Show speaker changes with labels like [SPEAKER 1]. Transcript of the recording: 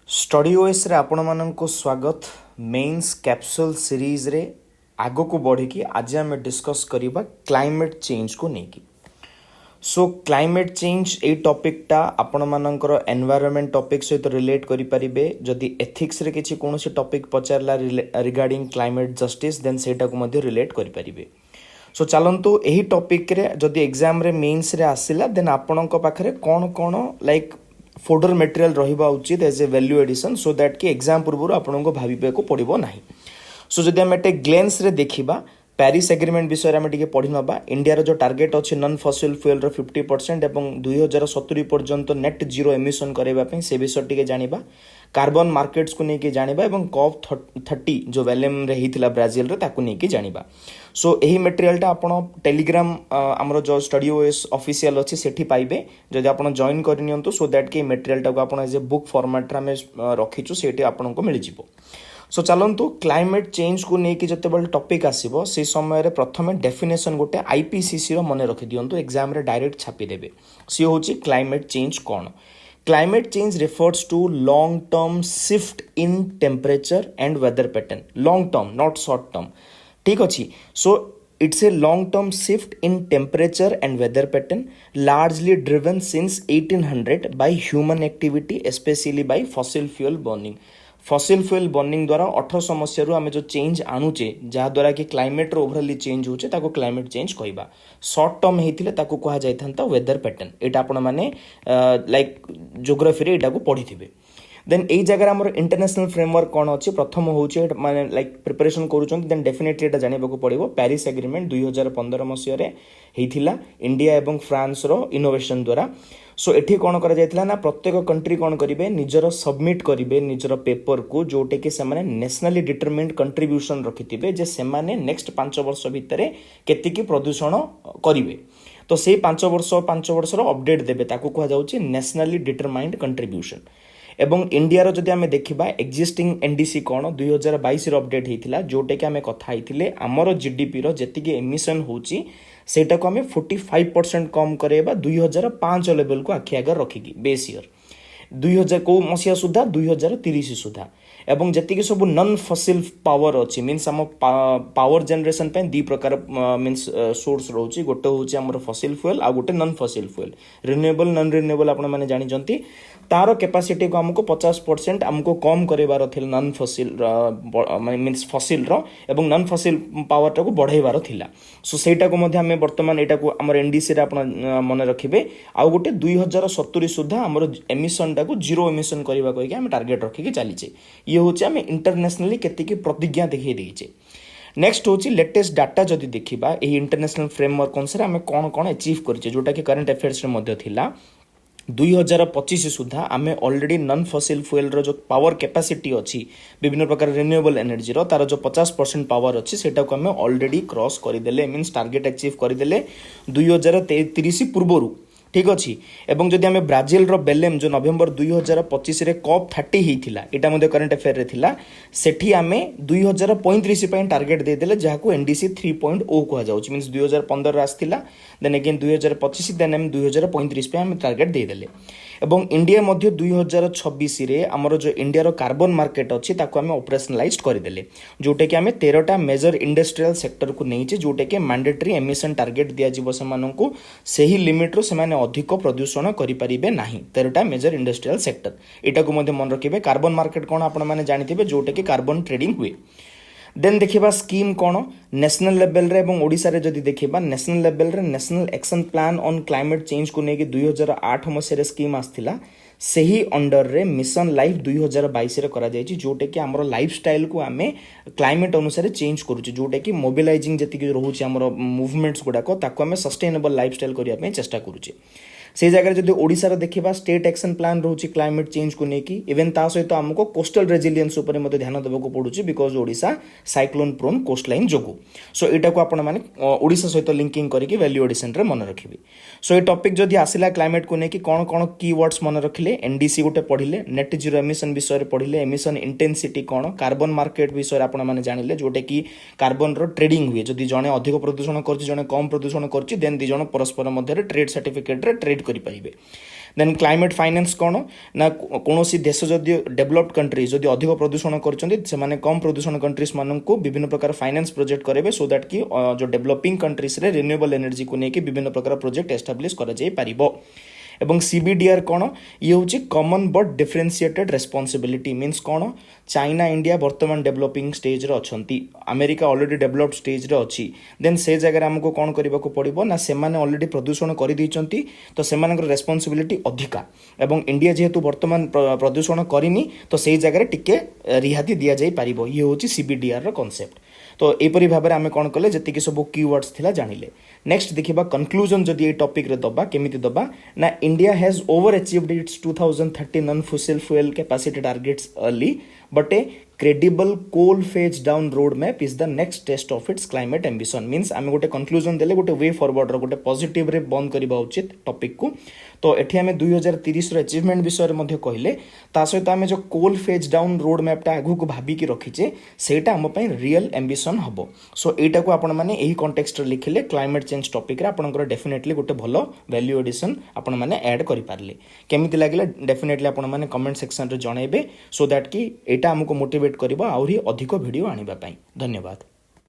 [SPEAKER 1] Study OS रे आपण माननको स्वागत। मेन्स कैप्सूल सीरीज रे आगो को बढ़ी कि आज आम डिस्कस करिबा क्लाइमेट चेंज को लेकिन। सो क्लाइमेट चेंज ए टॉपिकटा आपण मानकर एनवायरनमेंट टॉपिक सहित रिलेट करि परिबे। जदि एथिक्स रे किछि कोनोसी टॉपिक पचारला रिगार्डिंग क्लाइमेट जस्टिस देन सेटा को मध्ये रिलेट करि परिबे। सो चलंतु एही टॉपिक रे जदि एग्जाम रे मेन्स रे आसिला देन आपणक पाखरे कोन कोन लाइक फोल्डर मटेरियल रहिबा उचित as a value addition so that कि एग्जाम पूर्व आपको भावे को पड़ो ना। सो जदि आम एटे ग्लेन्स रे देखिबा पेरिस एग्रीमेंट विषय में टिके पढ़ी नबा। इंडिया जो टार्गेट अच्छे नॉन फसिल फ्यूएल रो 50% एवं 2070 पर्यंत नेट जीरो एमिशन करबा से विषय टिके जानिबा। कार्बन मार्केट्स को लेकिन जानिबा एवं कॉप 30 जो वेलेम रे हिथिला ब्राजिल रे ताकू लेकिन जानिबा। सो एही मटेरियल टा आपण टेलीग्राम हमरो जो स्टडी ओएस ऑफिशियल अछि सेठी पाइबे जदि आपण जॉइन करि नियंतु सो दैट कि मटेरियल टा को आपण एज ए बुक फॉर्मेट रे हम रखिछु सेठी आपण को मिल जिवो। सो चलंतु क्लाइमेट चेंज को लेकिन जते टॉपिक आसीबो से समय रे प्रथमे डेफिनेशन गोटे आईपीसीसी रो मने रखि दियंतु एग्जाम रे डायरेक्ट छापी देबे। सी होची climate change cone. Climate change refers to long-term shift in temperature and weather pattern. Long-term, not short-term. ठीक अच्छी. So it's a long-term shift in temperature and weather pattern, largely driven since 1800 by human activity, especially by fossil fuel burning. फसिल fuel burning द्वारा 1800 मसीह आम जो change आणुचे जहाद्वारा कि climate overall change होचे ताको climate change कहबा। शॉर्ट टर्म हेतिले ताको कहा जाय थांता वेदर पैटर्न। एटा आपण माने लाइक ज्योग्राफी रे एटा को पढिथिबे। देन एई जगह हमर इंटरनेशनल फ्रेमवर्क कोन अछि प्रथम होउचे माने लाइक प्रिपरेशन करूछन देन डेफिनेटली एटा जानिबा को पड़िबो। पेरिस एग्रीमेंट 2015 मसीह रे हेतिला इंडिया एवं फ्रांस रो इनोवेशन द्वारा। सो एठी कोन करा जायतिला ना प्रत्येक कंट्री कोन करिवे निजर सबमिट करिवे निजर पेपर को जोटे के से माने नेशनली डिटरमाइंड कंट्रीब्यूशन रखिथिबे जे से माने नेक्स्ट 5 वर्ष भितरे केति की प्रदूषण करिवे। तो से 5 वर्ष रो अपडेट देबे ताको कहा जाउची नेशनली डिटरमाइंड कंट्रीब्यूशन। एवं इंडिया रो जदि आमे देखिबा एक्जिस्टिंग एनडीसी कोन 2022 रो अपडेट हेतिला जोटे के आमे कथा हेतिले हमरो जीडीपी रो जति के एमिशन होची सेटा को आमे 45% कम करेबा 2005 लेवल को आखि आगर रखिकी बेस ईयर 2000 को मसिया सुधा 2030 सुधा। एवं जति सब नॉन फसिल पावर अच्छी मीन्स आम पावर जनरेशन पे दी प्रकार मीन्स सोर्स रोची गोटे होची हमर फसिल फ्यूएल आ गोटे नॉन फसिल फ्यूएल। रिन्यूएबल नॉन रिन्यूएबल आपण माने जानि जंती तारो कैपेसिटी को हमको 50% हमको कम करेबार थिला नॉन फसिल माने मीन्स फसिल रो एवं नॉन फसिल पावर टा को बढ़ाइबार थिला। सो सेटा को मध्ये हमें वर्तमान एटा को हमर एनडीसी रे आपण मन रखिबे आ गोटे 2070 सुधा हमर एमिशन टा को जीरो एमिशन करबा कहि हम टारगेट रखि के चली छे। ये होचे हम इंटरनेशनली केति की प्रतिज्ञा देखै दै छे। नेक्स्ट होची लेटेस्ट डाटा जदि देखिबा एही इंटरनेशनल फ्रेमवर्क अनुसार हम कोन कोन अचीव करछे जोटा कि करंट अफेयर्स रे मध्ये थिला 2025 सुधा आमे ऑलरेडी नॉन फसिल फ्यूएल रो जो पावर कैपेसिटी अच्छी विभिन्न प्रकार रिन्यूएबल एनर्जी रो तार जो 50% पावर अच्छी सेटा को आमे ऑलरेडी क्रॉस करिदेले मींस टारगेट अचीव करिदेले 2030 पूर्वरु। ठीक अच्छी। एवं जदि आमे ब्राजिल रो बेलेम जो नवेम्बर 2025 रे कॉप 30 हेतिला एटा मध्ये करंट अफेयर रे थिला सेठी आमे 2035 पे टारगेट दे देले जहा को एनडीसी 3.0 कहा जाउची मींस 2015 रे आस्थिला देन अगेन 2025 देन हम 2035 पे हम टारगेट दे देले। एवं इंडिया मध्य 2026 रे हमर जो इंडिया रो कार्बन मार्केट अछि ताको हम ऑपरेशनलाइज्ड करि देले जोटे कि हमें 13टा मेजर इंडस्ट्रियल सेक्टर को नहीं जोटे कि मैंडेटरी एमिशन टारगेट दिया जीवो सेमानंकु सही लिमिट रो सेमाने अधिक प्रदूषण करि परिबे नाही। 13टा मेजर इंडस्ट्रियल सेक्टर एटा को मध्ये मन रखिबे। कार्बन मार्केट कोन आपण माने जानिथिबे जोटे कि कार्बन ट्रेडिंग हुए। देन देखिबा स्कीम कोन नेशनल लेवल रे एवं ओडिसा रे जदि देखिबा नेशनल लेवल रे national action plan on climate change को नेकी 2008 मसीह स्कीम आस्थिला सही अंडर रे मिशन लाइफ 2022 रे करा जायछि जोटे कि हमरो लाइफस्टाइल को आमे क्लाइमेट अनुसार चेंज करूछि जोटे कि मोबिलाइजिंग जति कि रहउछि हमरो मूवमेंट्स गुडा को ताको आमे सस्टेनेबल लाइफस्टाइल करिया पे चेष्टा करूछि। से जगह जदि ओडिसा रे देखिबा स्टेट एक्शन प्लान रहउछि क्लाइमेट चेंज को नेकी इवन ता सहित हमको कोस्टल रेजिलियंस ऊपर मध्ये ध्यान देबको पडुछि because Odisha cyclone prone coast line जोगु। सो एटा को आपण माने ओडिसा सहित लिंकिंग करिकि वैल्यू एडिशन रे मन रखिबे। सो ए टॉपिक जदि आसिला क्लाइमेट को नेकी कोन कोन कीवर्ड्स मन रखिले एनडीसी गोटे पढिले नेट जीरो एमिशन विषय रे पढिले एमिशन इंटेंसिटी कोन कार्बन मार्केट विषय रे आपण माने जानिले जोटे कि कार्बन रो ट्रेडिंग हुए जदि जणे अधिक प्रदूषण करछि जणे कम प्रदूषण करछि देन दि जण परस्पर मध्ये ट्रेड सर्टिफिकेट रे ट्रेड करि परिबे। देन क्लाइमेट फाइनेंस कौन ना कौन देश जदि डेभलप्ड कंट्रीज जदि अधिक प्रदूषण कर कम प्रदूषण कंट्रीज मान को विभिन्न प्रकार फाइनेंस प्रोजेक्ट करेंगे सो दैट कि जो डेभलपिंग कंट्रीज रे रिन्यूएबल एनर्जी को लेकिन विभिन्न प्रकार प्रोजेक्ट एस्टाब्लिश कर एवं सीबीडीआर कौन ये हूँ common but differentiated responsibility means कौन चाइना इंडिया वर्तमान डेभलपिंग स्टेज रे अच्छी अमेरिका ऑलरेडी डेभलप्ड स्टेज रे अच्छी देन से जगह आमको कौन करने को पड़ो ना से ऑलरेडी प्रदूषण कर तो से रेस्पॉन्सिबिलिटी अधिका एवं इंडिया जेहेतु वर्तमान प्रदूषण करनी तो से जगह टिके रिहाती दि जाई पारिबो ये हूँ सीबीडीआर रो कॉन्सेप्ट तो यहपरी भाव में आम कौन कले जी सब कीवर्ड्स थिला जानिले नेक्स्ट देखिबा कंक्लूजन जदि ये टॉपिक रे दबा केमिति दबा ना India has over achieved its 2030 non fossil fuel capacity targets early but a credible coal phase down road map is the next test of its climate ambition means आम गोटे कंक्लूजन देले गोटे वे फॉरवर्ड रो गोटे positive रे बंद करबा उचित topic को तो एठी आम 2030 रो अचीवमेंट विषय मध्ये कहले ता सहित आम जो कोल फेज डाउन रोड मैपटा आगु को भाबिकी रखीचे सेटा आम पई रियल एम्बिशन हबो सो एटा को आपण माने एही कॉन्टेक्स्ट रे लिखिले क्लाइमेट चेंज टॉपिक रे आपनकर डेफिनेटली गोटे भलो वैल्यू एडिशन आपण माने ऐड करि पारले केमिति लागिला डेफिनेटली आपण माने कमेंट सेक्शन रे जणाइबे सो दैट कि एटा हमको मोटिवेट करबो आउरी अधिक वीडियो आनिबा पई धन्यवाद।